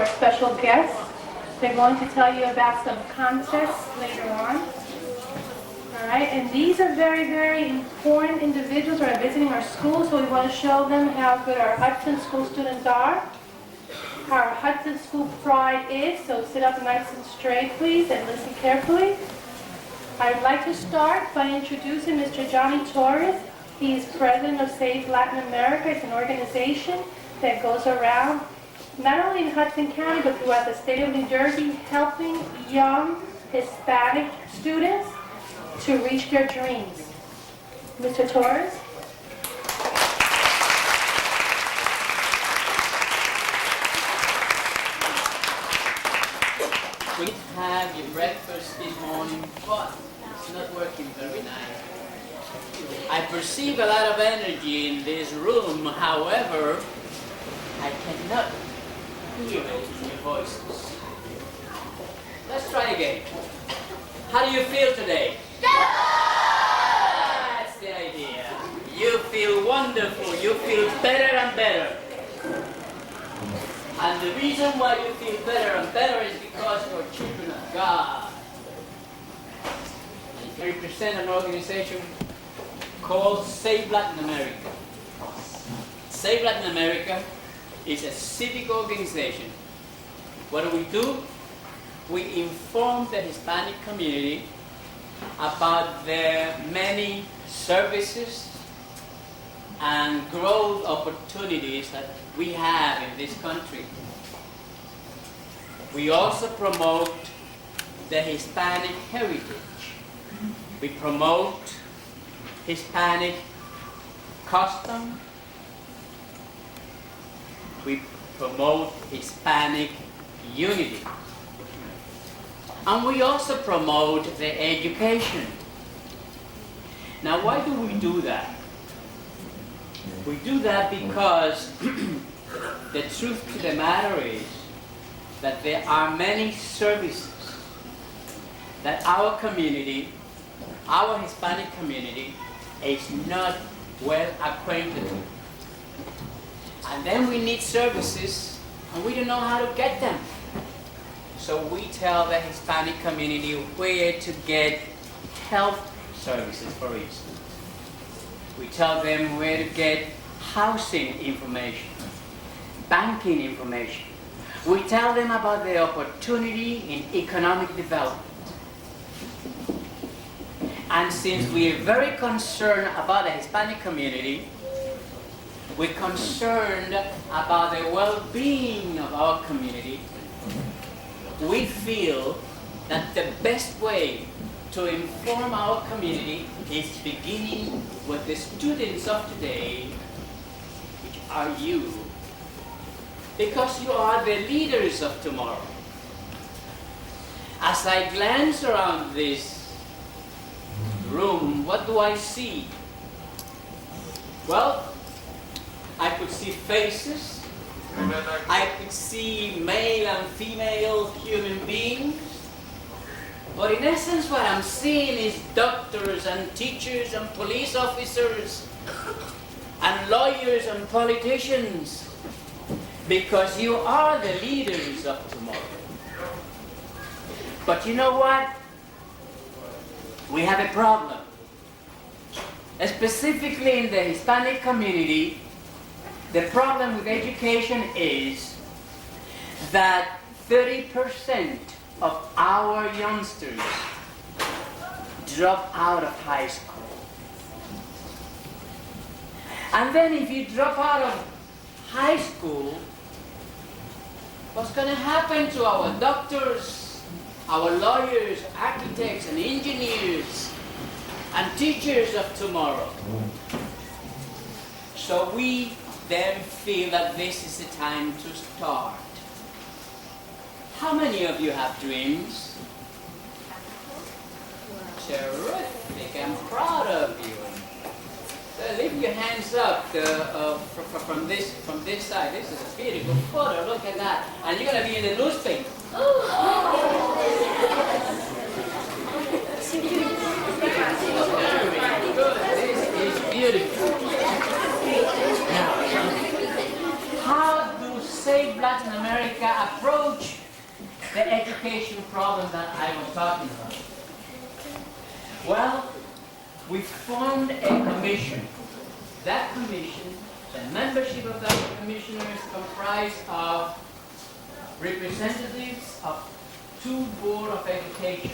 our special guests. They're going to tell you about some contests later on. All right, and these are very, very important individuals who are visiting our school, so we want to show them how good our Hudson School students are, how our Hudson School pride is. So sit up nice and straight, please, and listen carefully. I'd like to start by introducing Mr. Johnny Torres. He is president of Save Latin America. It's an organization that goes around, not only in Hudson County, but throughout the state of New Jersey, helping young Hispanic students to reach their dreams. Mr. Torres? We have your breakfast this morning, but it's not working very nice. I perceive a lot of energy in this room, however, I cannot hear it in your voices. Let's try again. How do you feel today? That's the idea. You feel wonderful. You feel better and better. And the reason why you feel better and better is because you're children of God. I represent an organization called Save Latin America. Save Latin America is a civic organization. What do? We inform the Hispanic community about the many services and growth opportunities that we have in this country. We also promote the Hispanic heritage. We promote Hispanic custom. We promote Hispanic unity. And we also promote the education. Now, why do we do that? We do that because the truth to the matter is that there are many services that our community, our Hispanic community, is not well acquainted with. And then we need services, and we don't know how to get them. So we tell the Hispanic community where to get health services, for instance. We tell them where to get housing information, banking information. We tell them about the opportunity in economic development. And since we are very concerned about the Hispanic community, we're concerned about the well-being of our community, we feel that the best way to inform our community is beginning with the students of today, which are you, because you are the leaders of tomorrow. As I glance around this room, what do I see? Well, I could see faces. I could see male and female human beings. But in essence, what I'm seeing is doctors and teachers and police officers and lawyers and politicians, because you are the leaders of tomorrow. But you know what? We have a problem. Specifically in the Hispanic community, the problem with education is that 30% of our youngsters drop out of high school. And then if you drop out of high school, what's going to happen to our doctors, our lawyers, architects, and engineers, and teachers of tomorrow? So we then feel that this is the time to start. How many of you have dreams? Terrific, I'm proud of you. So lift your hands up from this side. This is a beautiful photo, look at that. And you're going to be in the newspaper. Very good, this is beautiful. Now, how do Save Latin America approach the education problem that I was talking about? Well, we formed a commission. That commission, the membership of that commission is comprised of representatives of 2 Board of Education.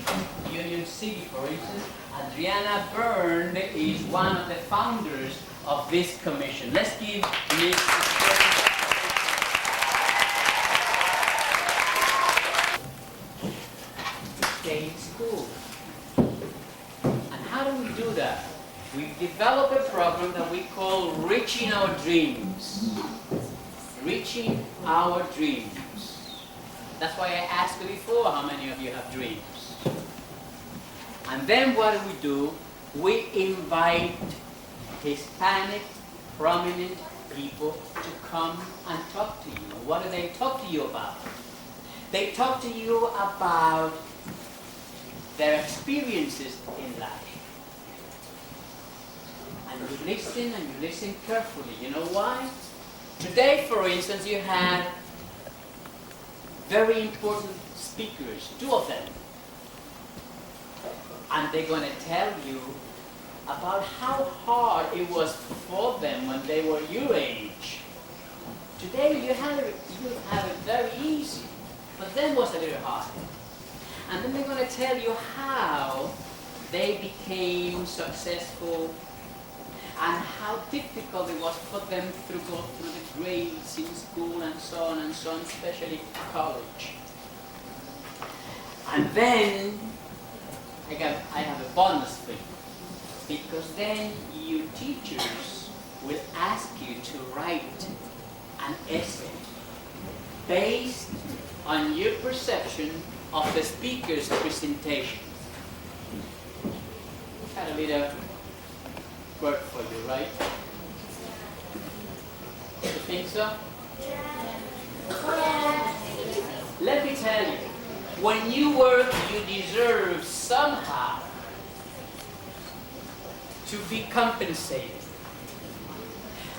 Union City, for instance, Adriana Byrne is one of the founders of this commission. Let's give Ms. Stay in school. And how do we do that? We develop a program that we call Reaching Our Dreams. Reaching Our Dreams. That's why I asked you before how many of you have dreams. And then what do? We invite Hispanic prominent people to come and talk to you. What do they talk to you about? They talk to you about their experiences in life. And you listen carefully. You know why? Today, for instance, you had very important speakers, 2 of them. And they're going to tell you about how hard it was for them when they were your age. Today you have it very easy, but then was a little hard. And then they're going to tell you how they became successful and how difficult it was for them to go through the grades in school and so on, especially college. And then I have a bonus for you, because then your teachers will ask you to write an essay based on your perception of the speaker's presentation. Had a little work for you, right? You think so? Let me tell you, when you work, you deserve somehow to be compensated.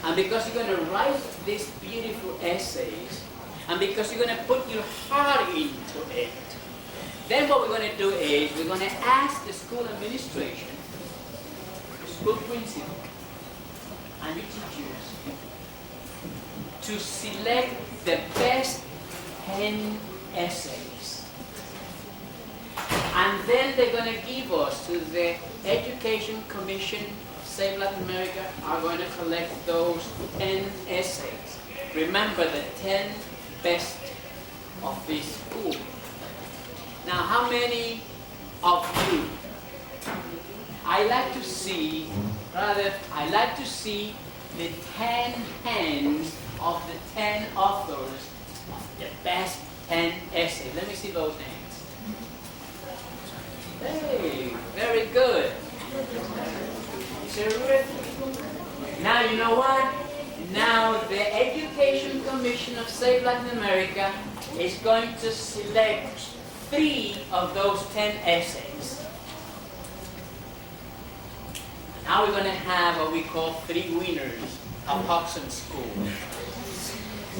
And because you're going to write these beautiful essays, and because you're going to put your heart into it, then what we're going to do is we're going to ask the school administration, the school principal, and your teachers to select the best 10 essays. And then they're going to give us to the Education Commission of Save Latin America, are going to collect those 10 essays. Remember, the 10 best of this school. Now, how many of you? I like to see the 10 hands of the 10 authors of the best 10 essays. Let me see those hands. Hey, very good. Terrific. Now, you know what? Now, the Education Commission of Save Latin America is going to select 3 of those 10 essays. Now we're going to have what we call 3 winners of Hudson School.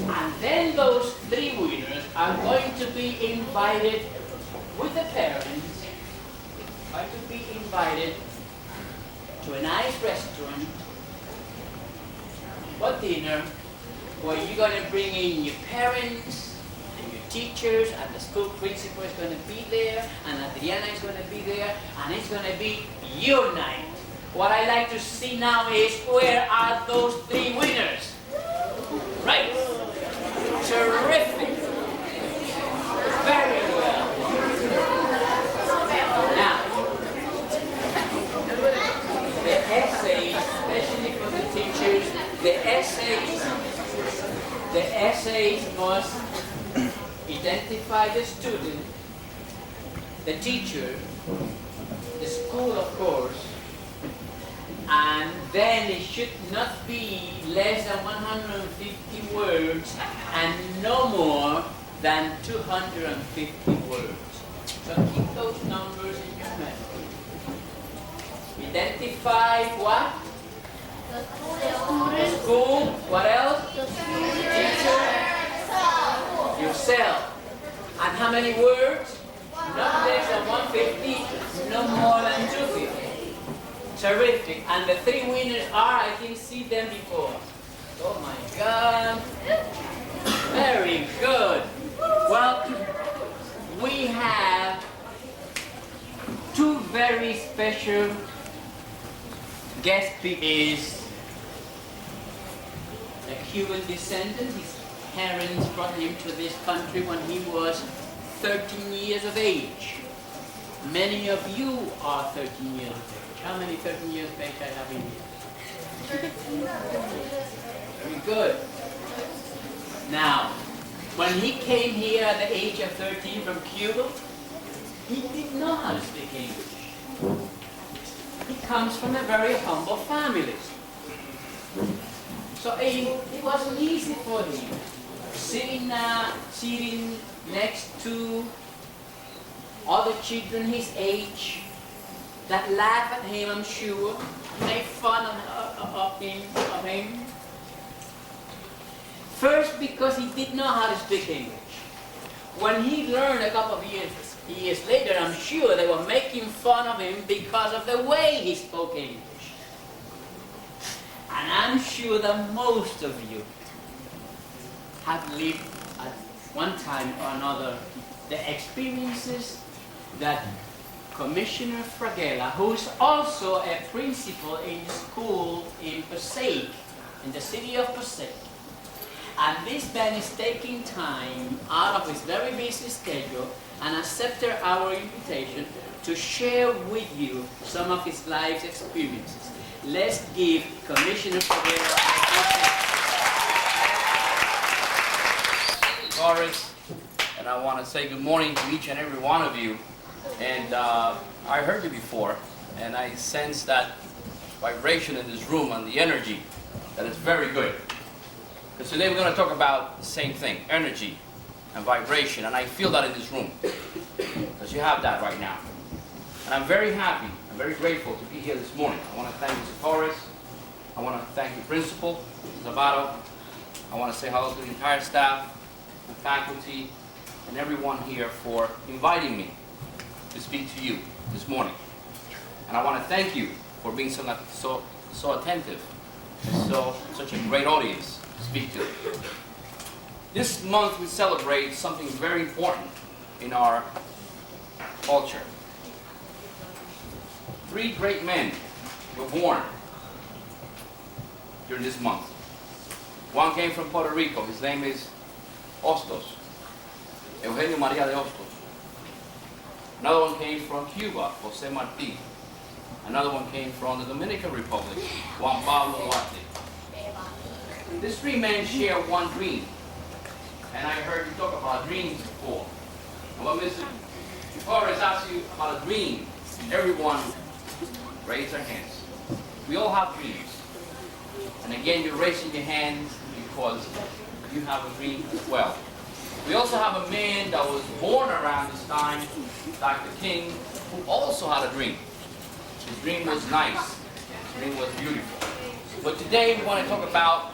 And then those 3 winners are going to be invited with the parents, are to be invited to a nice restaurant for dinner, where you're going to bring in your parents and your teachers, and the school principal is going to be there, and Adriana is going to be there, and it's going to be your night. What I like to see now is, where are those 3 winners? Right. Terrific. Very well. Now, the essays, especially for the teachers, the essays must identify the student, the teacher, the school, of course, and then it should not be less than 150 words and no more than 250 words. So keep those numbers in your memory. Identify what? The school. What else? The teacher. Yourself. And how many words? Not less than 150, no more than 250. Terrific. And the three winners are, I didn't see them before. Oh my God. Very good. Well, we have two very special guest speakers. A Cuban descendant. His parents brought him to this country when he was 13 years of age. Many of you are 13 years of age. How many 13 years of age I have in here? Very good. Now, when he came here at the age of 13 from Cuba, he didn't know how to speak English. He comes from a very humble family. So it wasn't easy for him. Sitting next to other children his age that laugh at him, I'm sure, make fun of him. First, because he didn't know how to speak English. When he learned a couple of years later, I'm sure they were making fun of him because of the way he spoke English. And I'm sure that most of you have lived at one time or another the experiences that Commissioner Fraghela, who is also a principal in the school in Passaic, in the city of Passaic, and this man is taking time out of his very busy schedule and accepted our invitation to share with you some of his life's experiences. Let's give Commissioner Fraghela Doris, and I want to say good morning to each and every one of you. And I heard you before, and I sense that vibration in this room and the energy, that it's very good. Because today we're going to talk about the same thing, energy and vibration, and I feel that in this room, because you have that right now. And I'm very happy, I'm very grateful to be here this morning. I want to thank Mr. Torres, I want to thank the principal, Mr. Zabato, I want to say hello to the entire staff, the faculty, and everyone here for inviting me to speak to you this morning. And I want to thank you for being so attentive and such a great audience to speak to. This month we celebrate something very important in our culture. 3 great men were born during this month. One came from Puerto Rico. His name is Hostos, Eugenio Maria de Hostos. Another one came from Cuba, Jose Marti. Another one came from the Dominican Republic, Juan Pablo Duarte. These 3 men share one dream. And I heard you talk about dreams before. And when Mr. Torres asked you about a dream, everyone raised their hands. We all have dreams. And again, you're raising your hands because you have a dream as well. We also have a man that was born around this time, Dr. King, who also had a dream. His dream was nice. His dream was beautiful. But today we want to talk about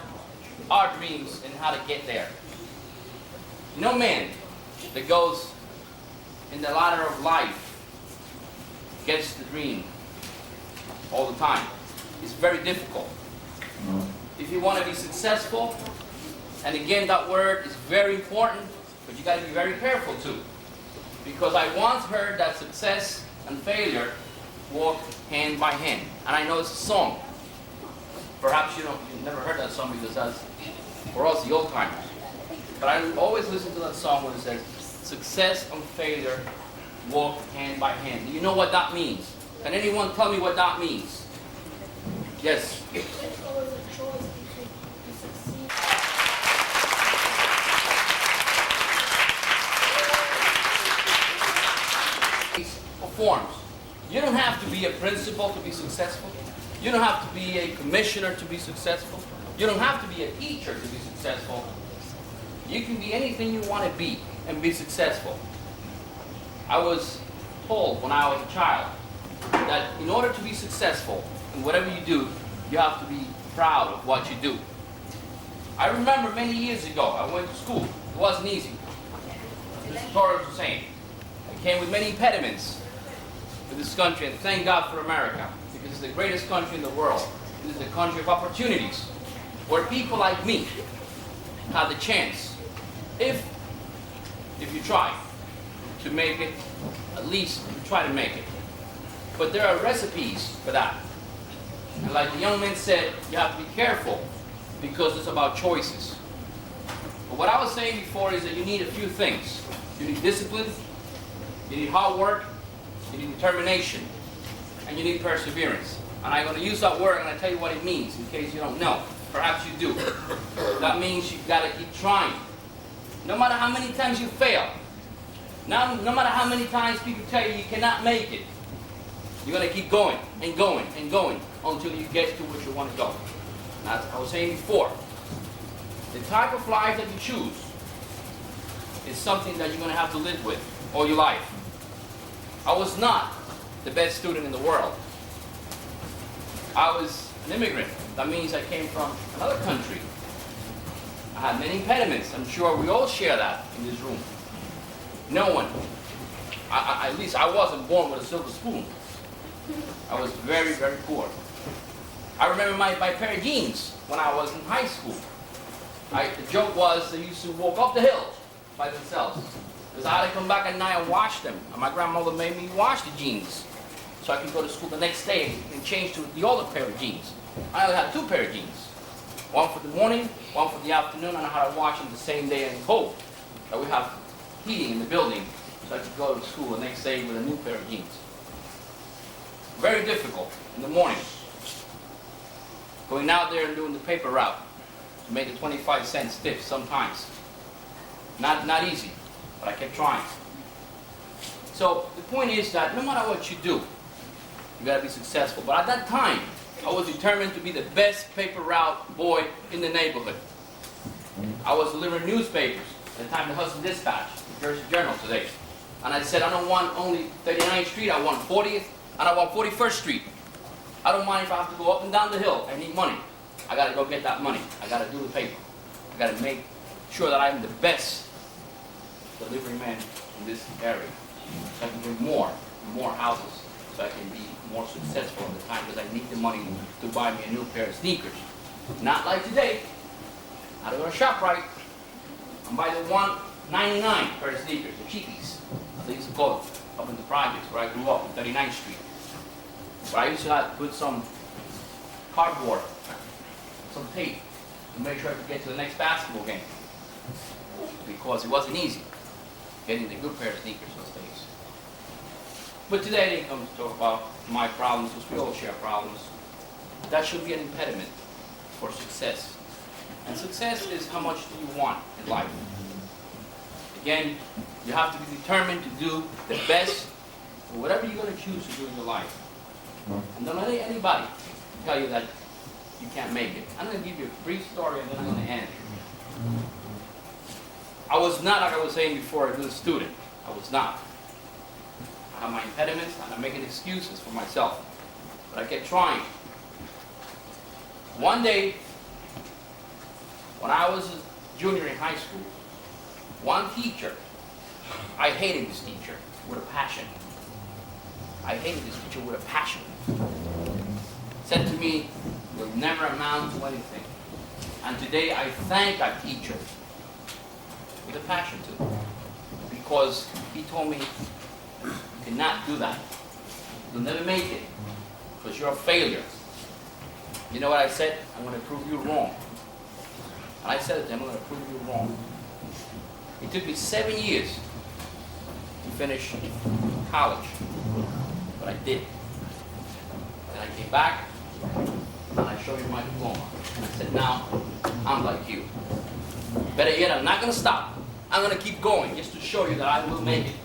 our dreams and how to get there. No man that goes in the ladder of life gets the dream all the time. It's very difficult. If you want to be successful, and again that word is very important, but you got to be very careful too. Because I once heard that success and failure walk hand by hand. And I know it's a song. Perhaps you've never heard that song because that's for us the old timers. But I always listen to that song when it says, success and failure walk hand by hand. Do you know what that means? Can anyone tell me what that means? Yes. There's always a choice between you succeed. Forms. You don't have to be a principal to be successful. You don't have to be a commissioner to be successful. You don't have to be a teacher to be successful. You can be anything you want to be and be successful. I was told when I was a child that in order to be successful in whatever you do, you have to be proud of what you do. I remember many years ago, I went to school. It wasn't easy. Torah is the same. I came with many impediments to this country, and thank God for America, because it's the greatest country in the world. This is the country of opportunities, where people like me have the chance, if you try, to make it, at least you try to make it. But there are recipes for that. And like the young man said, you have to be careful, because it's about choices. But what I was saying before is that you need a few things. You need discipline, you need hard work, you need determination, and you need perseverance. And I'm going to use that word and I'm going to tell you what it means in case you don't know. Perhaps you do. That means you've got to keep trying. No matter how many times you fail, no matter how many times people tell you you cannot make it, you're going to keep going and going and going until you get to where you want to go. As I was saying before, the type of life that you choose is something that you're going to have to live with all your life. I was not the best student in the world. I was an immigrant. That means I came from another country. I had many impediments. I'm sure we all share that in this room. No one, at least I wasn't born with a silver spoon. I was very, very poor. I remember my pair of jeans when I was in high school. The joke was they used to walk up the hill by themselves, because I had to come back at night and wash them. And my grandmother made me wash the jeans so I could go to school the next day and change to the other pair of jeans. I only had 2 pairs of jeans. One for the morning, one for the afternoon, and I had to wash them the same day and hope that we have heating in the building so I could go to school the next day with a new pair of jeans. Very difficult in the morning. Going out there and doing the paper route to make the 25-cent stiff sometimes. Not easy, but I kept trying. So the point is that no matter what you do, you gotta be successful. But at that time, I was determined to be the best paper route boy in the neighborhood. I was delivering newspapers at the time, the Hudson Dispatch, the Jersey Journal today. And I said, I don't want only 39th Street, I want 40th, and I want 41st Street. I don't mind if I have to go up and down the hill. I need money. I gotta go get that money. I gotta do the paper. I gotta make sure that I'm the best delivery man in this area. So I can bring more houses, so I can be more successful at the time, because I need the money to buy me a new pair of sneakers. Not like today. I had to go to ShopRite and buy the $1.99 pair of sneakers, the cheapies, as they used to call it, up in the projects where I grew up, on 39th Street. But I used to have to put some cardboard, some tape, to make sure I could get to the next basketball game, because it wasn't easy getting the good pair of sneakers those days. But today I didn't come to talk about my problems, because we all share problems. That should be an impediment for success. And success is how much do you want in life. Again, you have to be determined to do the best for whatever you're going to choose to do in your life. And don't let anybody tell you that you can't make it. I'm going to give you a brief story and then I'm going to end. I was not, like I was saying before, a good student. I was not. I have my impediments and I'm making excuses for myself. But I kept trying. One day, when I was a junior in high school, one teacher, I hated this teacher with a passion. I hated this teacher with a passion. Said to me, you'll never amount to anything. And today I thank that teacher with a passion too. Because he told me, you cannot do that. You'll never make it. Because you're a failure. You know what I said? I'm going to prove you wrong. And I said to him, I'm going to prove you wrong. It took me 7 years to finish college. But I did. Then I came back, and I showed you my diploma. And I said, now, I'm like you. Better yet, I'm not going to stop. I'm going to keep going, just to show you that I will make it.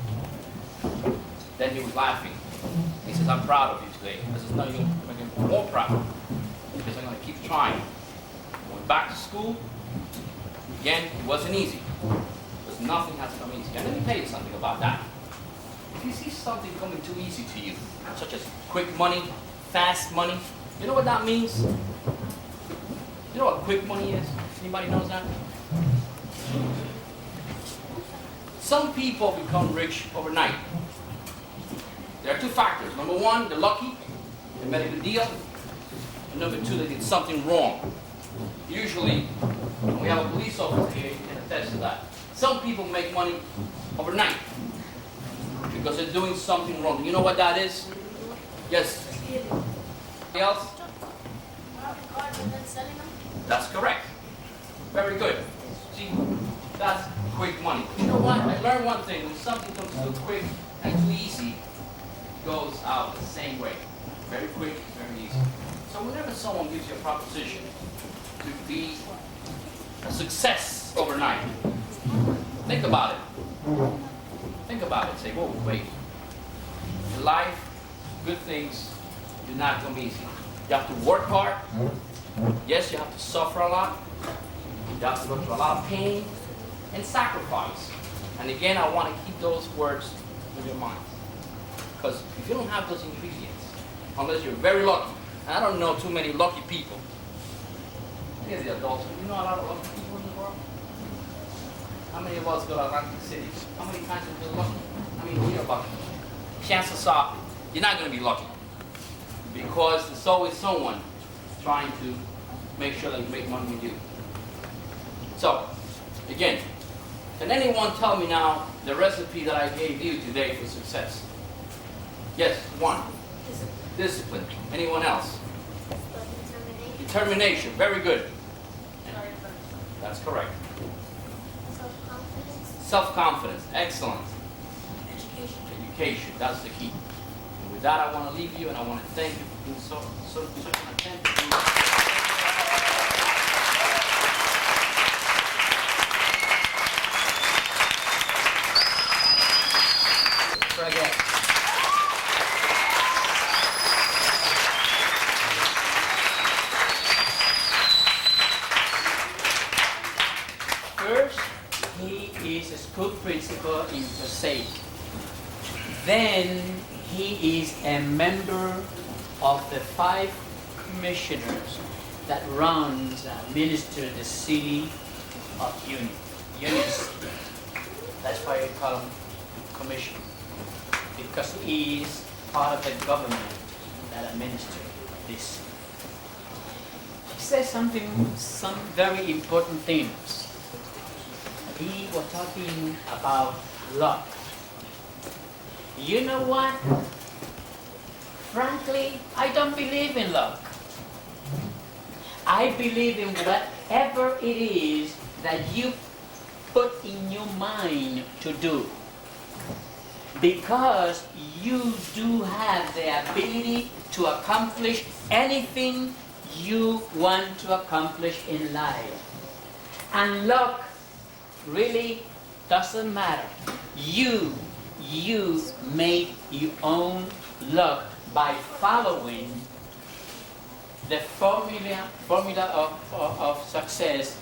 Then he was laughing. He says, I'm proud of you today. I says, no, you're going to make me more proud. Because I'm going to keep trying. I went back to school. Again, it wasn't easy. Because nothing has come easy. And let me tell you something about that. If you see something coming too easy to you, such as quick money, fast money, you know what that means? You know what quick money is? Anybody knows that? Some people become rich overnight. There are two factors. Number one, they're lucky, they made a good deal. And number two, they did something wrong. Usually, when we have a police officer here, you can attest to that. Some people make money overnight because they're doing something wrong. You know what that is? Yes? Anybody else? That's correct. Very good. See, that's quick money. You know what? I learned one thing. When something comes too quick and too easy, it goes out the same way. Very quick, very easy. So whenever someone gives you a proposition to be a success overnight, think about it. Think about it. Say, whoa, wait. In life, good things do not come easy. You have to work hard. Yes, you have to suffer a lot. You have to go through a lot of pain and sacrifice. And again, I want to keep those words in your mind. Because if you don't have those ingredients, unless you're very lucky, and I don't know too many lucky people. Here's the adults. You know a lot of lucky people in the world? How many of us go to Atlantic City? How many times have you been lucky? I mean, you're lucky. Chances are, you're not going to be lucky. Because there's always someone trying to make sure that you make money with you. So, again, can anyone tell me now the recipe that I gave you today for success? Yes, one. Discipline. Anyone else? Determination. Very good. That's correct. Self-confidence. Self-confidence. Excellent. Education. Education. That's the key. And with that, I want to leave you, and I want to thank you for being such an attentive. Again. First, he is a school principal in Passaic. Then, he is a member of the 5 commissioners that runs and minister the city of Unity. That's why we call him commissioner. Because he is part of the government that administers this. He says some very important things. He was talking about luck. You know what? Frankly, I don't believe in luck. I believe in whatever it is that you put in your mind to do. Because you do have the ability to accomplish anything you want to accomplish in life. And luck really doesn't matter. You make your own luck by following the formula of success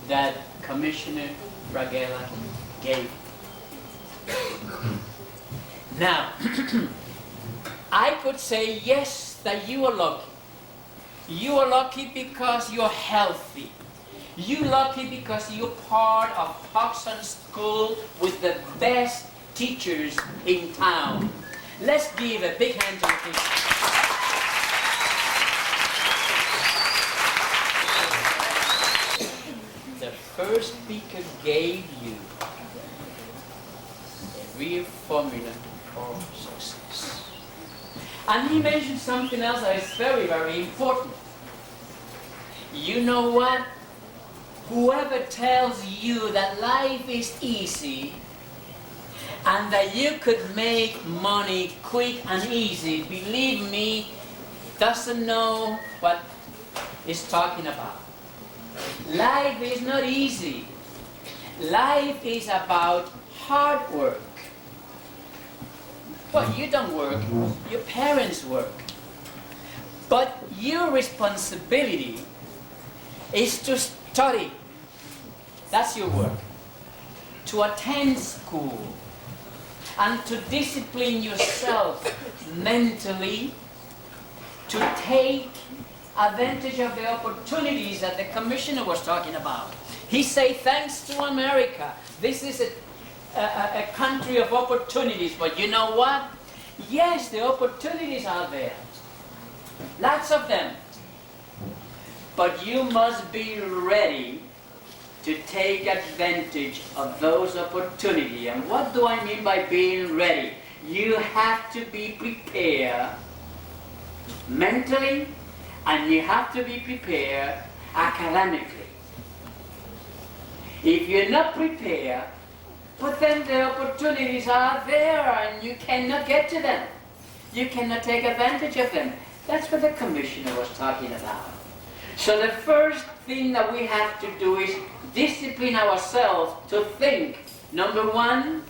that Commissioner Bragella gave. Now, I could say yes, that you are lucky. You are lucky because you're healthy. You're lucky because you're part of Hodgson School with the best teachers in town. Let's give a big hand to the teachers. The first speaker gave you a real formula for success. And he mentioned something else that is very, very important. You know what? Whoever tells you that life is easy and that you could make money quick and easy, believe me, doesn't know what he's talking about. Life is not easy. Life is about hard work. But you don't work, your parents work. But your responsibility is to study. That's your work. To attend school. And to discipline yourself mentally, to take advantage of the opportunities that the commissioner was talking about. He said, thanks to America, this is a country of opportunities, but you know what? Yes, the opportunities are there. Lots of them. But you must be ready to take advantage of those opportunities. And what do I mean by being ready? You have to be prepared mentally, and you have to be prepared academically. If you're not prepared, but then the opportunities are there and you cannot get to them. You cannot take advantage of them. That's what the commissioner was talking about. So the first thing that we have to do is discipline ourselves to think, number one,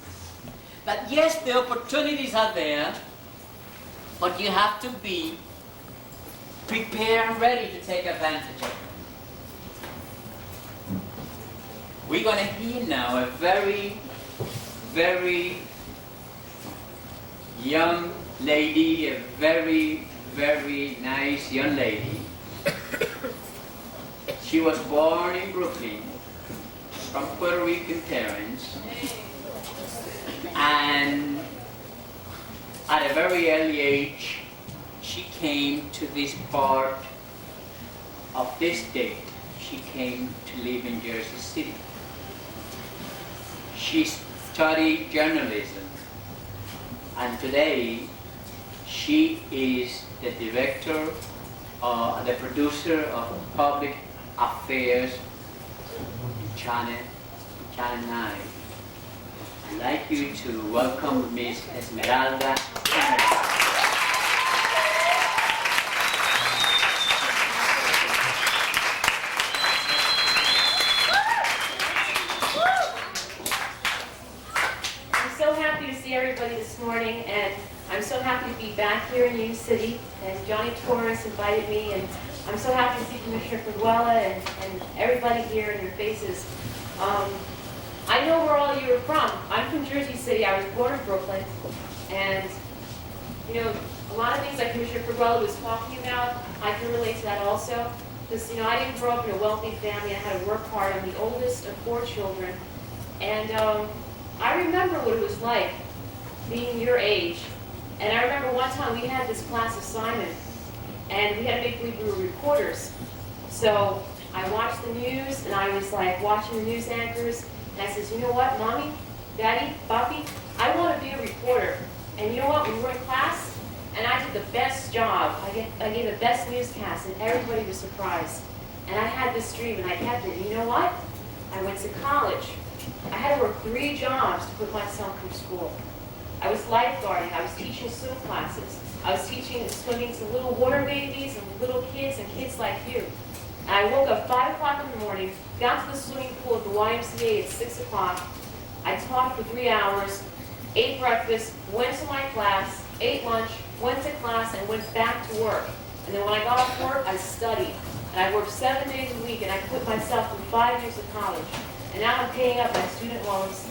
that yes, the opportunities are there, but you have to be prepared and ready to take advantage of them. We're going to hear now a very, very young lady, a very, very nice young lady. She was born in Brooklyn from Puerto Rican parents, and at a very early age she came to this part of this state. She came to live in Jersey City. She studied journalism, and today she is the director, the producer of public affairs in Channel 9. I'd like you to welcome Miss Esmeralda Canada. Everybody this morning, and I'm so happy to be back here in Union City, and Johnny Torres invited me, and I'm so happy to see Commissioner Figuela and everybody here in your faces. I know where all of you are from. I'm from Jersey City. I was born in Brooklyn, and you know, a lot of things that Commissioner Figuela was talking about, I can relate to that also, because you know, I didn't grow up in a wealthy family. I had to work hard. I'm the oldest of 4 children, and I remember what it was like being your age. And I remember one time we had this class assignment, and we had to make believe we were reporters. So I watched the news, and I was like watching the news anchors, and I says, you know what, Mommy, Daddy, Papi, I want to be a reporter. And you know what, we were in class, and I did the best job. I gave the best newscast, and everybody was surprised. And I had this dream, and I kept it. And you know what? I went to college. I had to work 3 jobs to put myself through school. I was lifeguarding, I was teaching swim classes, I was teaching swimming to little water babies and little kids and kids like you. And I woke up 5 o'clock in the morning, got to the swimming pool at the YMCA at 6 o'clock. I taught for 3 hours, ate breakfast, went to my class, ate lunch, went to class, and went back to work. And then when I got off work, I studied. And I worked 7 days a week, and I put myself through 5 years of college. And now I'm paying up my student loans.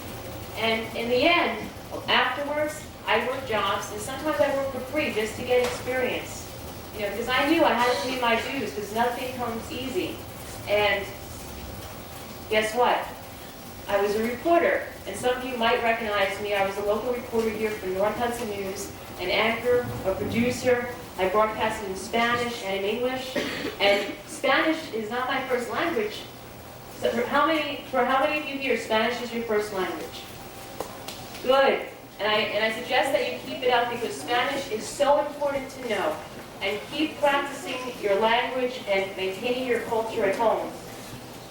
And in the end, afterwards, I worked jobs, and sometimes I worked for free just to get experience. You know, because I knew I had to pay my dues, because nothing comes easy. And guess what? I was a reporter, and some of you might recognize me. I was a local reporter here for North Hudson News, an anchor, a producer. I broadcasted in Spanish and in English, and Spanish is not my first language. So for how many of you here, Spanish is your first language? Good. And I suggest that you keep it up, because Spanish is so important to know. And keep practicing your language and maintaining your culture at home.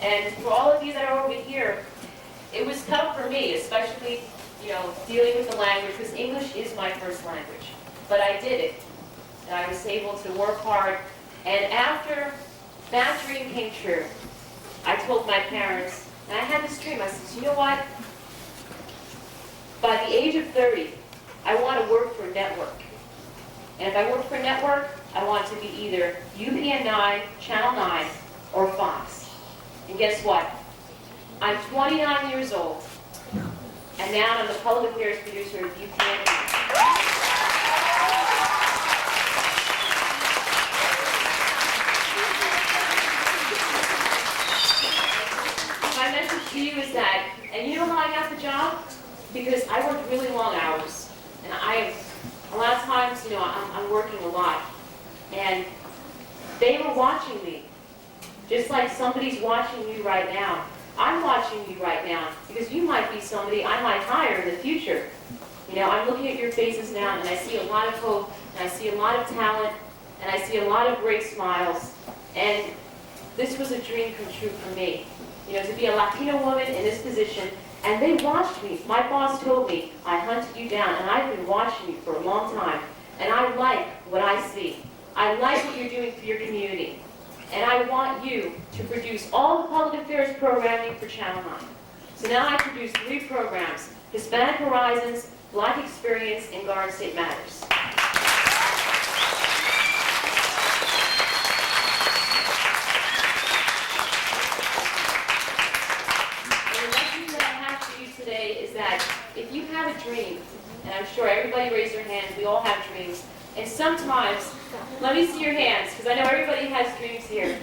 And for all of you that are over here, it was tough for me, especially, you know, dealing with the language, because English is my first language. But I did it. And I was able to work hard. And after that dream came true, I told my parents, and I had this dream, I said, you know what? By the age of 30, I want to work for a network. And if I work for a network, I want to be either UPN 9, Channel 9, or Fox. And guess what? I'm 29 years old, and now I'm the public affairs producer of UPN 9. My message to you is that, and you know how I got the job? because I work really long hours. And a lot of times, I'm working a lot. And they were watching me, just like somebody's watching you right now. I'm watching you right now, because you might be somebody I might hire in the future. I'm looking at your faces now, and I see a lot of hope, and I see a lot of talent, and I see a lot of great smiles. And this was a dream come true for me, to be a Latino woman in this position. And they watched me. My boss told me, I hunted you down, and I've been watching you for a long time. And I like what I see. I like what you're doing for your community. And I want you to produce all the public affairs programming for Channel 9. So now I produce 3 programs: Hispanic Horizons, Black Experience, and Garden State Matters. And the message that I have for you today is that if you have a dream, and I'm sure everybody raised their hands, we all have dreams, and sometimes, let me see your hands, because I know everybody has dreams here.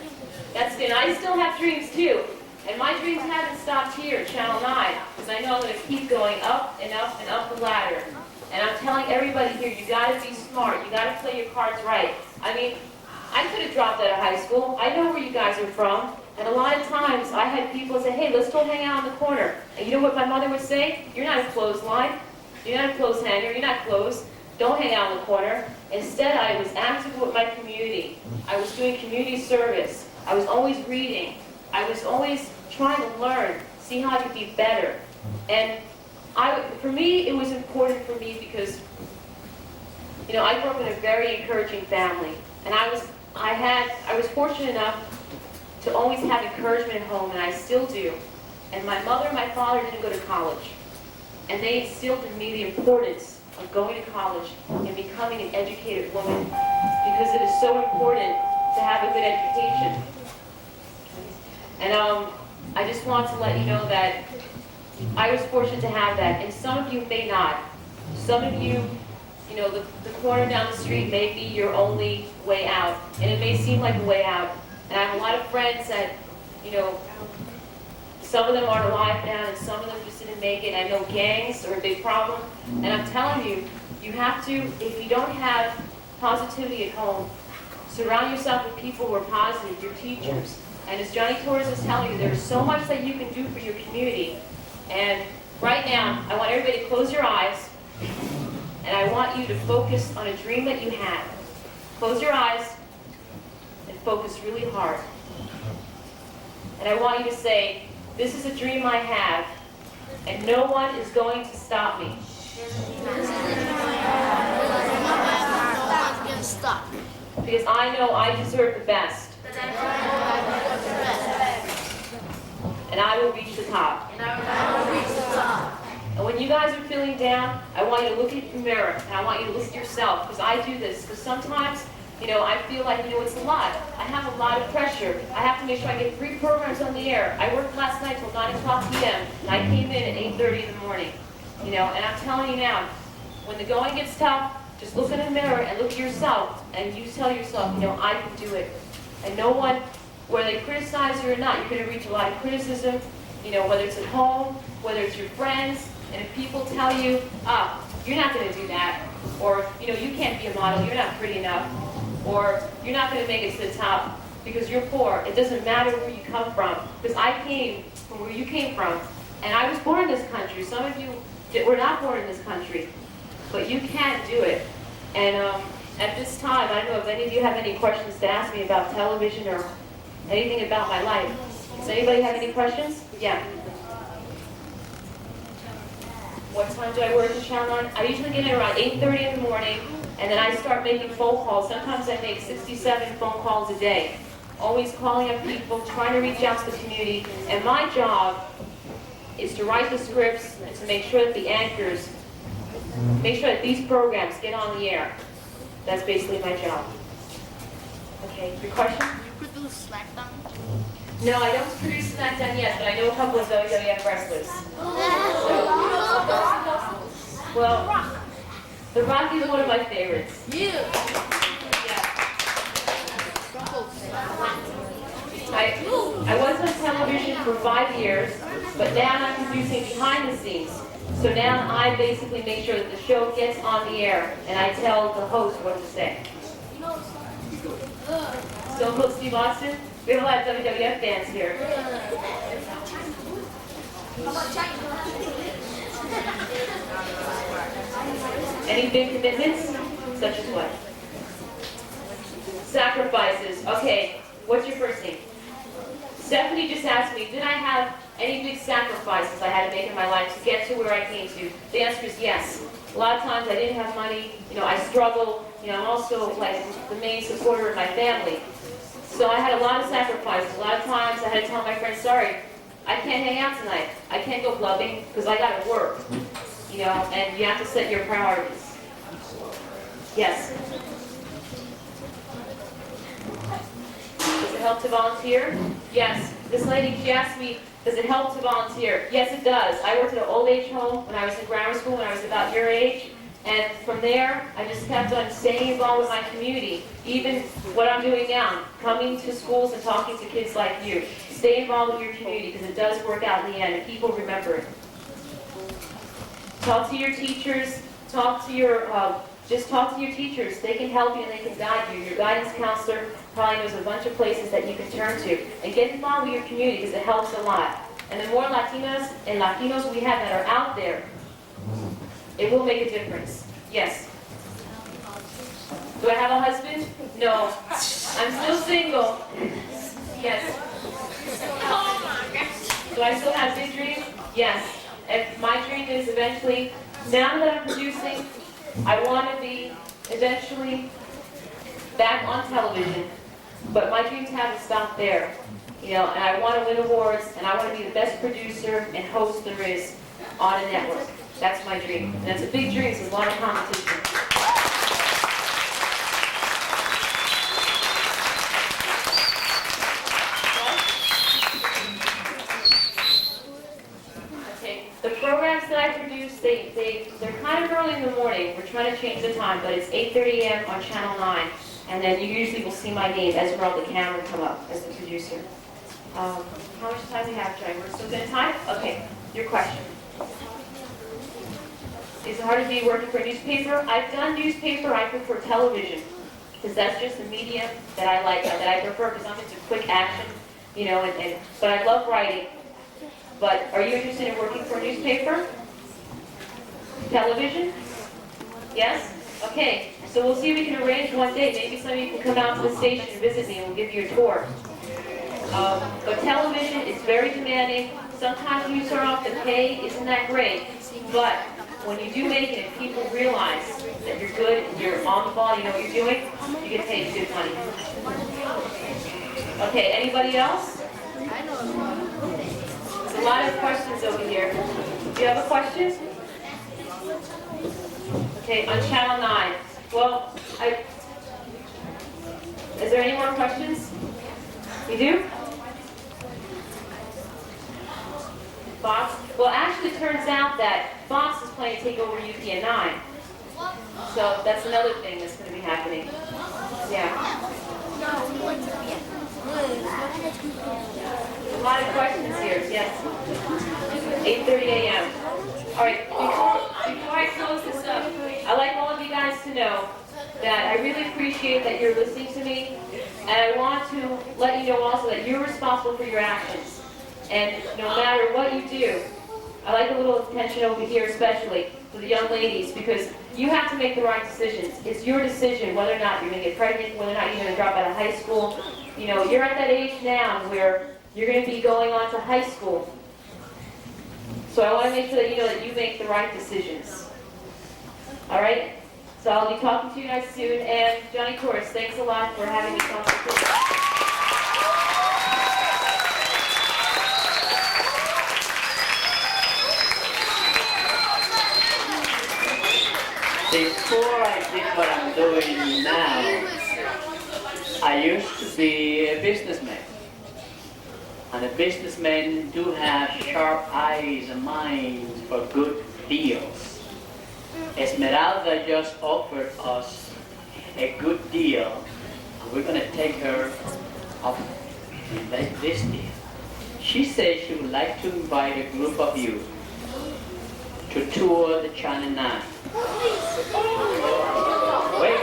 That's good. I still have dreams too. And my dreams haven't stopped here at Channel 9, because I know I'm going to keep going up and up and up the ladder. And I'm telling everybody here, you got to be smart. You got to play your cards right. I mean, I could have dropped out of high school. I know where you guys are from. And a lot of times I had people say, hey, let's go hang out in the corner. And you know what my mother would say? You're not a clothesline. You're not a clothes hanger. You're not clothes. Don't hang out in the corner. Instead, I was active with my community. I was doing community service. I was always reading. I was always trying to learn, see how I could be better. And for me, it was important for me because, I grew up in a very encouraging family. And I was fortunate enough to always have encouragement at home, and I still do. And my mother and my father didn't go to college. And they instilled in me the importance of going to college and becoming an educated woman, because it is so important to have a good education. And I just want to let you know that I was fortunate to have that, and some of you may not. Some of you, the corner down the street may be your only way out, and it may seem like a way out. And I have a lot of friends that, some of them aren't alive now, and some of them just didn't make it. I know gangs are a big problem, and I'm telling you, you have to, if you don't have positivity at home, surround yourself with people who are positive, your teachers. And as Johnny Torres is telling you, there's so much that you can do for your community. And right now, I want everybody to close your eyes, and I want you to focus on a dream that you have. Close your eyes and focus really hard. And I want you to say, this is a dream I have, and no one is going to stop me. Because I know I deserve the best. And I will reach the top. And when you guys are feeling down, I want you to look at the mirror, and I want you to look at yourself, because I do this. Because sometimes, I feel like, it's a lot. I have a lot of pressure. I have to make sure I get 3 programs on the air. I worked last night till 9 o'clock p.m., and I came in at 8:30 in the morning. And I'm telling you now, when the going gets tough, just look in the mirror and look at yourself, and you tell yourself, I can do it. And no one, whether they criticize you or not, you're going to reach a lot of criticism, whether it's at home, whether it's your friends, and if people tell you, you're not going to do that, or, you can't be a model, you're not pretty enough, or you're not going to make it to the top because you're poor. It doesn't matter where you come from, because I came from where you came from, and I was born in this country. Some of you were not born in this country, but you can't do it. And at this time, I don't know if any of you have any questions to ask me about television or anything about my life. Does anybody have any questions? Yeah. What time do I work at Channel 9? I usually get in around 8:30 in the morning, and then I start making phone calls. Sometimes I make 67 phone calls a day. Always calling up people, trying to reach out to the community. And my job is to write the scripts and to make sure that the anchors, make sure that these programs get on the air. That's basically my job. Okay, your question? You produce SmackDown? No, I don't produce SmackDown yet, but I know a couple of WWF wrestlers. Well, The Rock is one of my favorites. Yeah. I was on television for 5 years, but now I'm producing behind the scenes. So now I basically make sure that the show gets on the air, and I tell the host what to say. Stone Cold Steve Austin? We have a lot of WWF fans here. Any big commitments? Such as what? Sacrifices. Okay, what's your first name? Stephanie just asked me, did I have any big sacrifices I had to make in my life to get to where I came to? The answer is yes. A lot of times I didn't have money, I struggled, I'm also like the main supporter of my family. So I had a lot of sacrifices. A lot of times I had to tell my friends, sorry, I can't hang out tonight. I can't go clubbing because I got to work, and you have to set your priorities. Yes? Does it help to volunteer? Yes. This lady, she asked me, does it help to volunteer? Yes, it does. I worked at an old age home when I was in grammar school, when I was about your age. And from there, I just kept on staying involved with my community. Even what I'm doing now, coming to schools and talking to kids like you. Stay involved with your community because it does work out in the end and people remember it. Talk to your teachers, just talk to your teachers. They can help you and they can guide you. Your guidance counselor probably knows a bunch of places that you can turn to. And get involved with your community because it helps a lot. And the more Latinas and Latinos we have that are out there, it will make a difference. Yes. Do I have a husband? No. I'm still single. Yes. Do I still have big dreams? Yes. And my dream is eventually, now that I'm producing, I want to be eventually back on television. But my dreams haven't stopped there. And I want to win awards, and I want to be the best producer and host there is on a network. That's my dream. And it's a big dream, so there's a lot of competition. Okay, the programs that I produce, they're kind of early in the morning. We're trying to change the time, but it's 8:30 a.m. on Channel 9. And then you usually will see my name, Esmeralda Cameron, come up as the producer. How much time do we have, Joy? We're still good in time? Okay, your question. Is it hard to be working for a newspaper? I've done newspaper, I prefer television. Because that's just the medium that I like, that I prefer, because I'm into quick action, but I love writing. But are you interested in working for a newspaper? Television? Yes? Okay, so we'll see if we can arrange one day. Maybe some of you can come out to the station and visit me and we'll give you a tour. But television is very demanding. Sometimes when you start off, the pay isn't that great. But when you do make it and people realize that you're good and you're on the ball, you know what you're doing, you get paid good money. Okay, anybody else? There's a lot of questions over here. Do you have a question? Okay, on Channel 9. Well, is there any more questions? You do? Fox? Well, actually, it turns out that Fox is planning to take over UPN 9. So that's another thing that's going to be happening. Yeah. A lot of questions here, yes. 8:30 a.m. All right, before I close this up, I'd like all of you guys to know that I really appreciate that you're listening to me, and I want to let you know also that you're responsible for your actions. And no matter what you do, I like a little attention over here, especially for the young ladies, because you have to make the right decisions. It's your decision whether or not you're going to get pregnant, whether or not you're going to drop out of high school. You're at that age now where you're going to be going on to high school. So I want to make sure that you know that you make the right decisions. All right? So I'll be talking to you guys soon. And Johnny Torres, thanks a lot for having me talk to you. Before I did what I'm doing now, I used to be a businessman. And the businessmen do have sharp eyes and minds for good deals. Esmeralda just offered us a good deal, and we're going to take her up in this deal. She said she would like to invite a group of you to tour the Channel 9. Wait.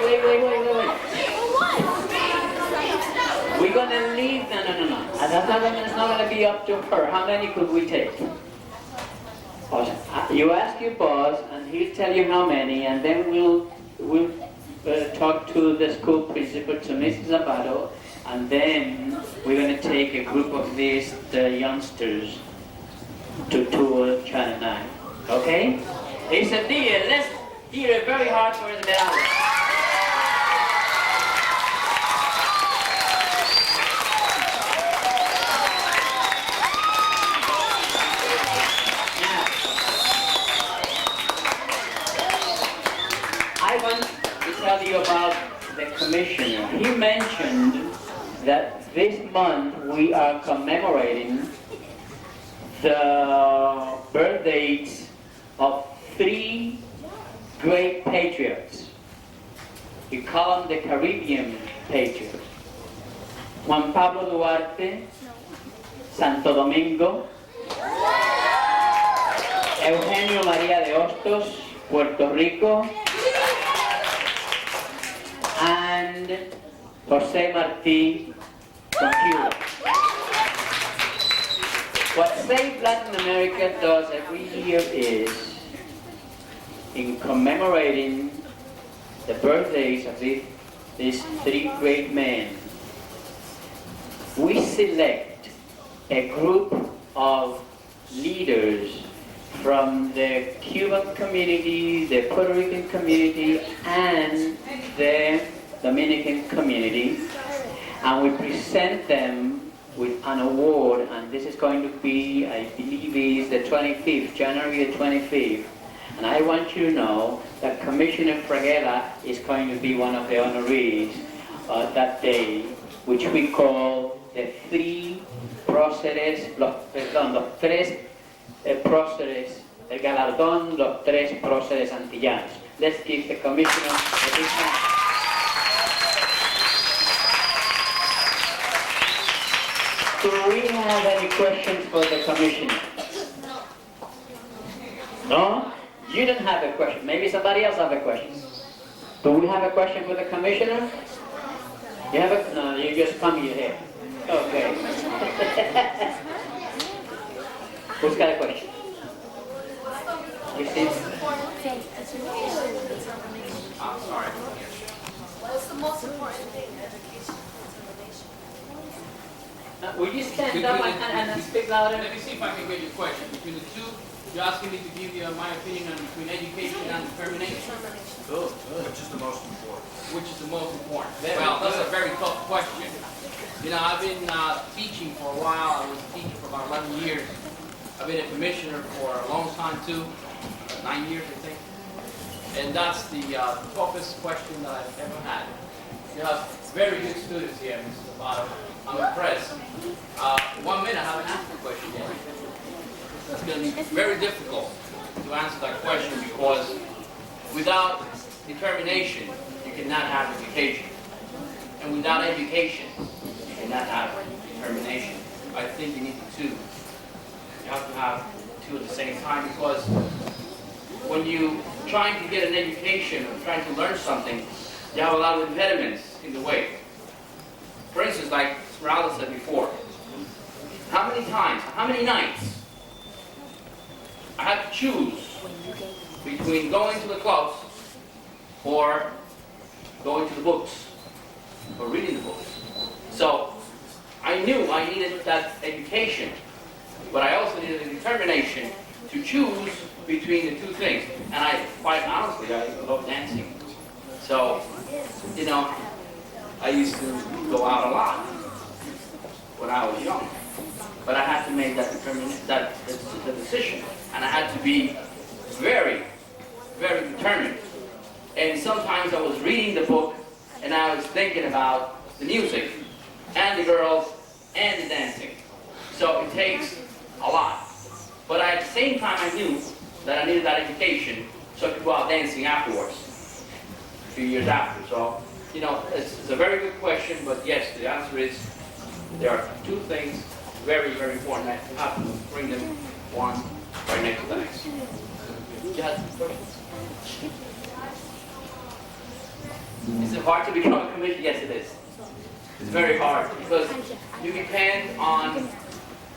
We're gonna leave, no. That's not gonna be up to her. How many could we take? You ask your boss, and he'll tell you how many, and then we'll talk to the school principal, to Mrs. Zapato, and then we're gonna take a group of these youngsters to tour Channel 9. Okay? It's a deal. Let's hear it very hard for Esmeralda. I want to tell you about the commissioner. He mentioned that this month we are commemorating the birthdays of 3 great patriots. We call them the Caribbean patriots. Juan Pablo Duarte, Santo Domingo, Eugenio María de Hostos, Puerto Rico, and José Martí from Cuba. What Save Latin America does every year is, in commemorating the birthdays of these 3 great men, we select a group of leaders from the Cuban community, the Puerto Rican community, and the Dominican community, and we present them with an award, and this is going to be, I believe, is the 25th, January the 25th. And I want you to know that Commissioner Fraguela is going to be one of the honorees that day, which we call the 3 próceres, los 3 próceres, el galardón, los 3 próceres antillanos. Let's give the Commissioner a big hand. Do we have any questions for the Commissioner? No? You don't have a question. Maybe somebody else have a question. Do we have a question for the Commissioner? You have a... No, you just come here. Okay. Who's got a question? You see? I'm sorry. What's the most important thing in education? Will you stand up and speak louder? Let me see if I can get your question. Between the two, you're asking me to give you my opinion on between education and determination? Good. Which is the most important? Which is the most important? Very Well, that's good. a very tough question. You know, I've been teaching for a while. I was teaching for about 11 years. I've been a commissioner for a long time too, 9 years I think. And that's the toughest question that I've ever had. You have very good students here, Mrs. Zapato. I'm impressed. 1 minute, I haven't asked the question yet. It's going to be very difficult to answer that question because without determination, you cannot have education. And without education, you cannot have determination. I think you need the 2. You have to have 2 at the same time because when you're trying to get an education or trying to learn something, you have a lot of impediments in the way. For instance, like Esmeralda said before, how many times, how many nights I had to choose between going to the clubs or going to the books or reading the books. So I knew I needed that education, but I also needed the determination to choose between the 2 things. And I, quite honestly, I love dancing. So, you know, I used to go out a lot when I was young. But I had to make that the decision. And I had to be very, very determined. And sometimes I was reading the book and I was thinking about the music and the girls and the dancing. So it takes a lot. But at the same time I knew that I needed that education so I could go out dancing afterwards, a few years after. So, you know, it's a very good question, but yes, the answer is there are 2 things very, very important. I have to bring them one right next to the next. You had some questions? Is it hard to become a commissioner? Yes, it is. It's very hard because you depend on.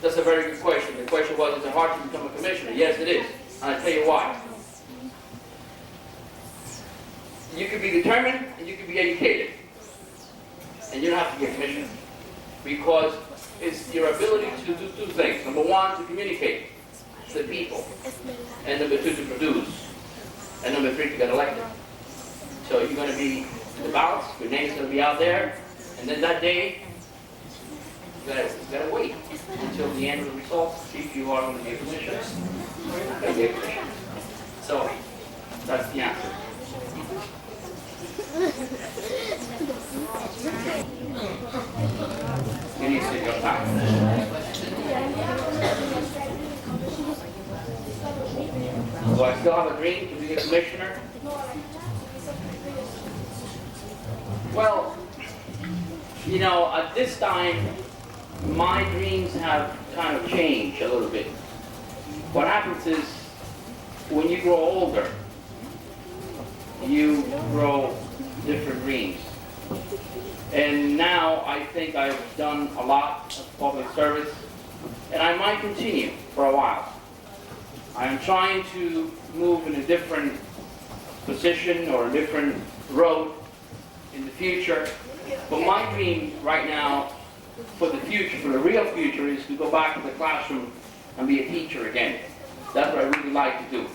That's a very good question. The question was, is it hard to become a commissioner? Yes, it is. And I'll tell you why. You can be determined and you can be educated. And you don't have to be a commissioner. Because it's your ability to do two things. Number one, to communicate to the people. And number two, to produce. And number three, to get elected. So you're going to be in the ballots, your name's going to be out there, and then that day, you gotta wait until the end of the results, see if you are going to be a commissioner or you're not going to be a commissioner. So, that's the answer. You need to take your time. Do I still have a dream to be a commissioner? Well, you know, at this time, my dreams have kind of changed a little bit. What happens is, when you grow older, you grow different dreams. And now I think I've done a lot of public service, and I might continue for a while. I'm trying to move in a different position or a different road in the future. But my dream right now for the future, for the real future, is to go back to the classroom and be a teacher again. That's what I really like to do.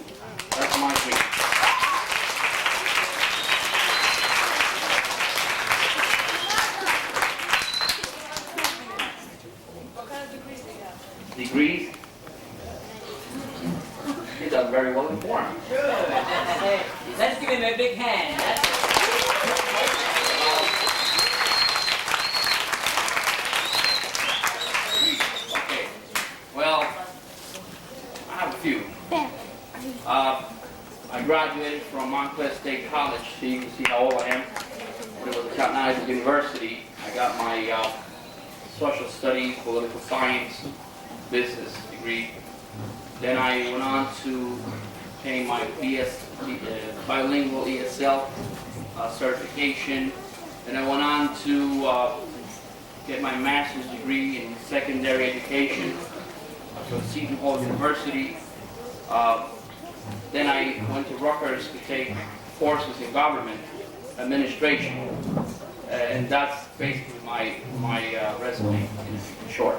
That's my dream. What kind of degrees do you have? Degrees? He's very well informed. Good. Let's give him a big hand. Okay. Well, I have a few. I graduated from Montclair State College, so you can see how old I am. When it was at Cotton University, I got my social studies, political science, business degree. Then I went on to obtain my bilingual ESL certification. Then I went on to get my master's degree in secondary education from Seton Hall University. Then I went to Rutgers to take courses in government administration. And that's basically my resume in short.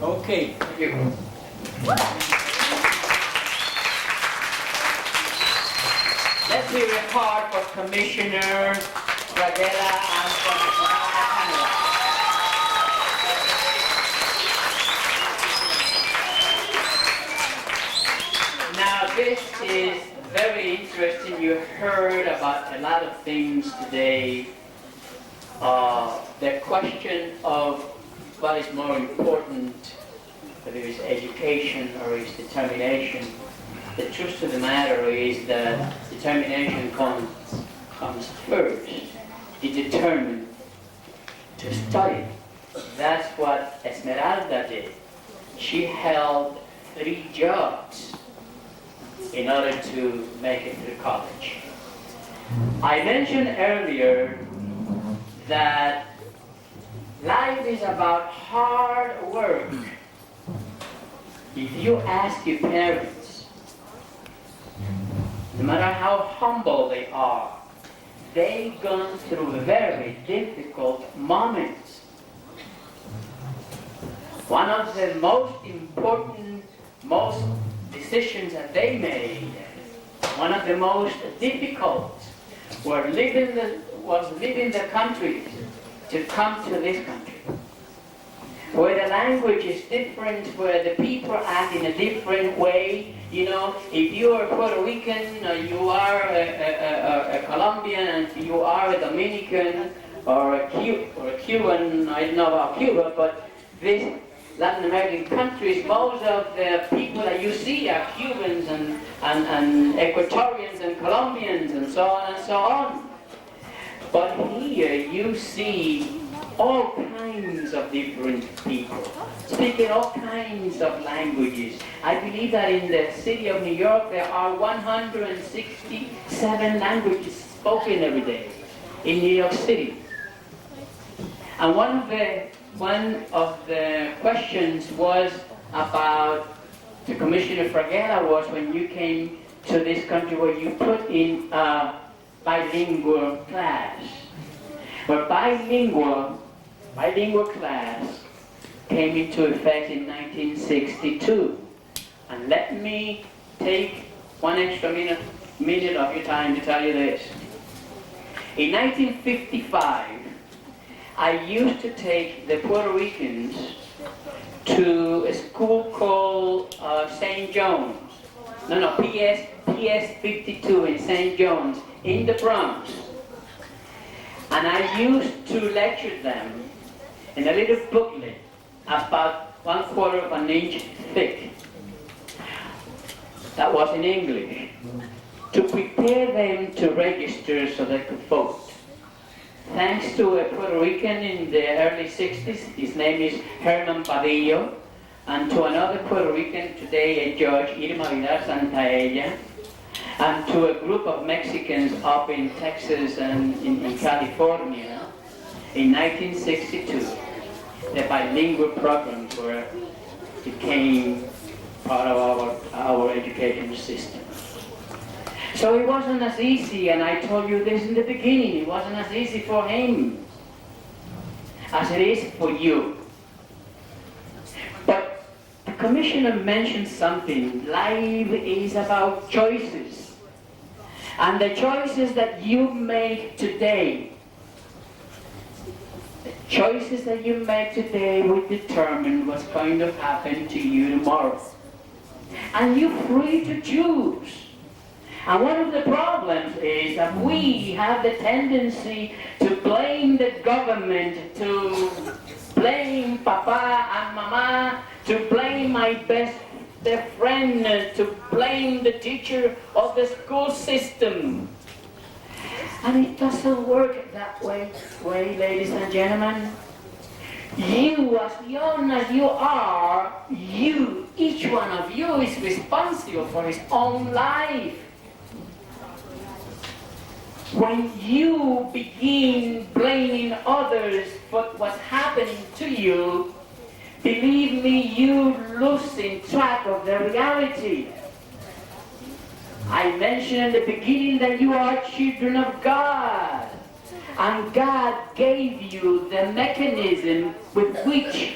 Okay. Thank you. Let's hear a part for Commissioner Radella and Commissioner Canada. Now this is very interesting. You heard about a lot of things today. The question of what is more important, whether it's education or it's determination. The truth of the matter is that determination comes first. Be determined to study. That's what Esmeralda did. She held 3 jobs in order to make it through college. I mentioned earlier that life is about hard work. If you ask your parents, no matter how humble they are, they've gone through very difficult moments. One of the most important, most decisions that they made, one of the most difficult, was leaving the country to come to this country, where the language is different, where the people act in a different way. You know, if you are Puerto Rican, or you are a Colombian, and you are a Dominican, or a Cuban, I don't know about Cuba, but these Latin American countries, most of the people that you see are Cubans and Ecuadorians and Colombians and so on and so on. But here you see all kinds of different people, speaking all kinds of languages. I believe that in the city of New York there are 167 languages spoken every day in New York City. And one of the questions was about the Commissioner Fraguela was when you came to this country where you put in a bilingual class. But bilingual class came into effect in 1962. And let me take one extra minute of your time to tell you this. In 1955, I used to take the Puerto Ricans to a school called St. John's. PS 52 in St. John's in the Bronx. And I used to lecture them in a little booklet about 1/4 of an inch thick. That was in English, to prepare them to register so they could vote. Thanks to a Puerto Rican in the early 60s, his name is Herman Padillo, and to another Puerto Rican today, a judge, Irma Vidal Santaella, and to a group of Mexicans up in Texas and in California, in 1962, the bilingual programs became part of our education system. So it wasn't as easy, and I told you this in the beginning, it wasn't as easy for him as it is for you. But the commissioner mentioned something. Life is about choices. And the choices that you make today, will determine what's going to happen to you tomorrow. And you're free to choose. And one of the problems is that we have the tendency to blame the government, to blame Papa and Mama, to blame my best friend, to blame the teacher of the school system. And it doesn't work that way, ladies and gentlemen. You, as young as you are, each one of you is responsible for his own life. When you begin blaming others for what's happening to you, believe me, you're losing track of the reality. I mentioned in the beginning that you are children of God. And God gave you the mechanism with which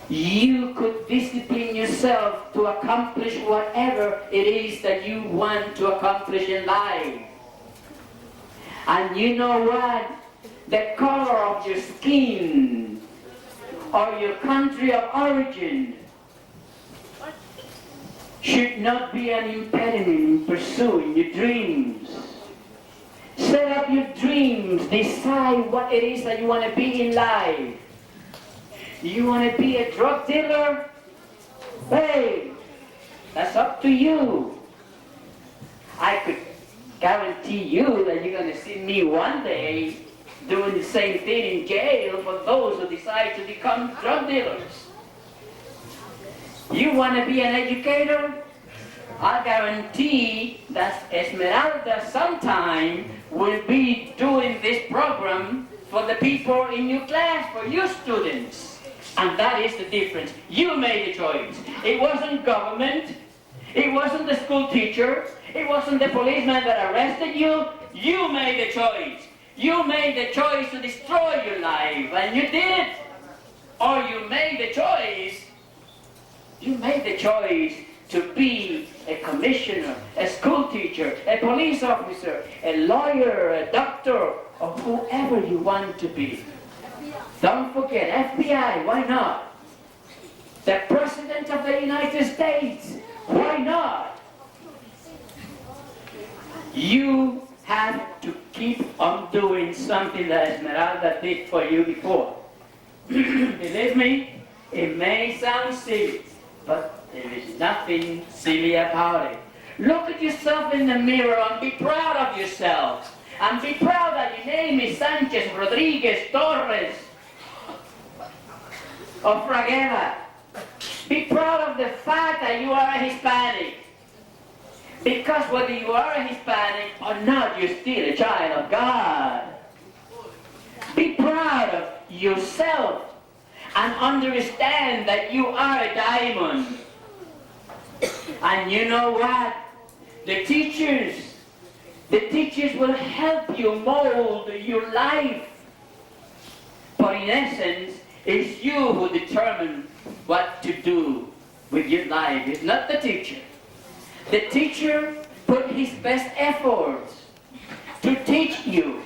you could discipline yourself to accomplish whatever it is that you want to accomplish in life. And you know what? The color of your skin or your country of origin should not be an impediment in pursuing your dreams. Set up your dreams. Decide what it is that you want to be in life. You want to be a drug dealer? Hey, that's up to you. I could guarantee you that you're going to see me one day doing the same thing in jail for those who decide to become drug dealers. You want to be an educator? I guarantee that Esmeralda sometime will be doing this program for the people in your class, for your students. And that is the difference. You made a choice. It wasn't government. It wasn't the school teacher. It wasn't the policeman that arrested you. You made a choice. You made the choice to destroy your life, and you did. Or you made the choice. You made the choice to be a commissioner, a school teacher, a police officer, a lawyer, a doctor, or whoever you want to be. Don't forget, FBI, why not? The President of the United States, why not? You have to keep on doing something that Esmeralda did for you before. Believe me, it may sound silly, but there is nothing silly about it. Look at yourself in the mirror and be proud of yourself. And be proud that your name is Sanchez, Rodriguez, Torres, of Fraguela. Be proud of the fact that you are a Hispanic. Because whether you are a Hispanic or not, you're still a child of God. Be proud of yourself and understand that you are a diamond. And you know what? The teachers will help you mold your life. But in essence, it's you who determine what to do with your life. It's not the teacher. The teacher put his best efforts to teach you.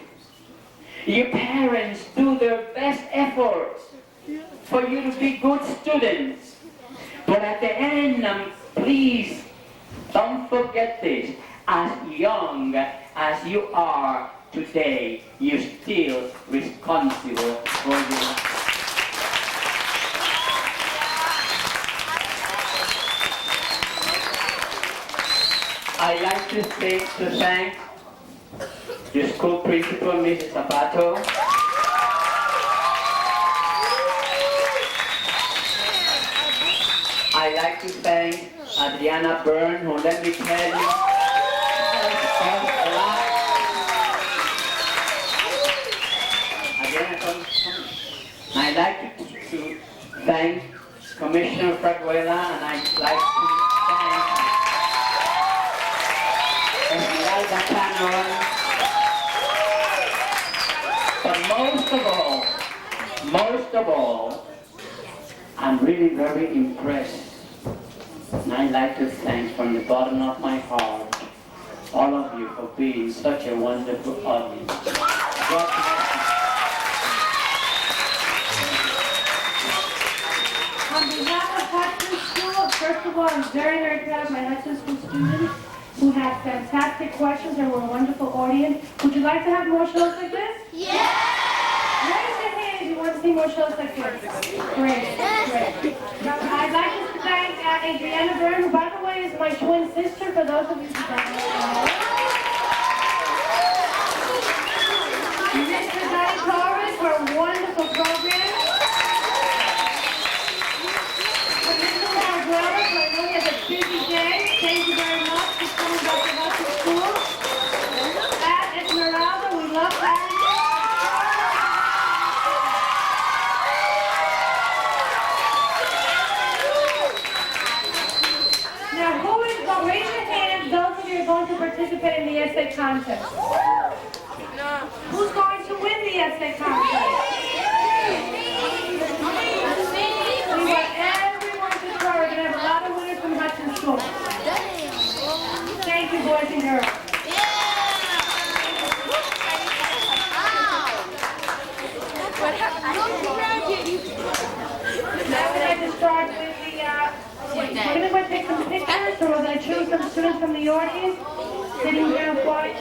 Your parents do their best efforts for you to be good students. But at the end, please don't forget this. As young as you are today, you're still responsible for your life. I'd like to thank the school principal, Mrs. Zapato. I'd like to thank Adriana Byrne, who let me tell you, I'd like to thank Commissioner Fraguela, and I'd like to thank Esmeralda Cameron. But most of all, I'm really very impressed. And I'd like to thank from the bottom of my heart all of you for being such a wonderful audience. God bless you. On behalf of Hudson School, first of all, I'm very, very proud of my Hudson School students who had fantastic questions and were a wonderful audience. Would you like to have more shows like this? Yeah! Raise your hand if you want to see more shows like this. Great. I'd like to thank Adriana Byrne, who, by the way, is my twin sister, for those of you who don't know. Mr. Danny Torres for a wonderful program. For Mr. Marguerite, who I know he has a busy day. Thank you very much for coming back to us at school. At Esmeralda, we love having you. Now, raise your hands, those of you who are going to participate in the essay contest. Who's going to win the essay contest? We want everyone to try. We're going to have a lot of winners from Hudson School. Thank you, boys and girls. Now we'd like to start with the, we're going to take some pictures, so we're going to choose some students from the audience, sitting here quiet.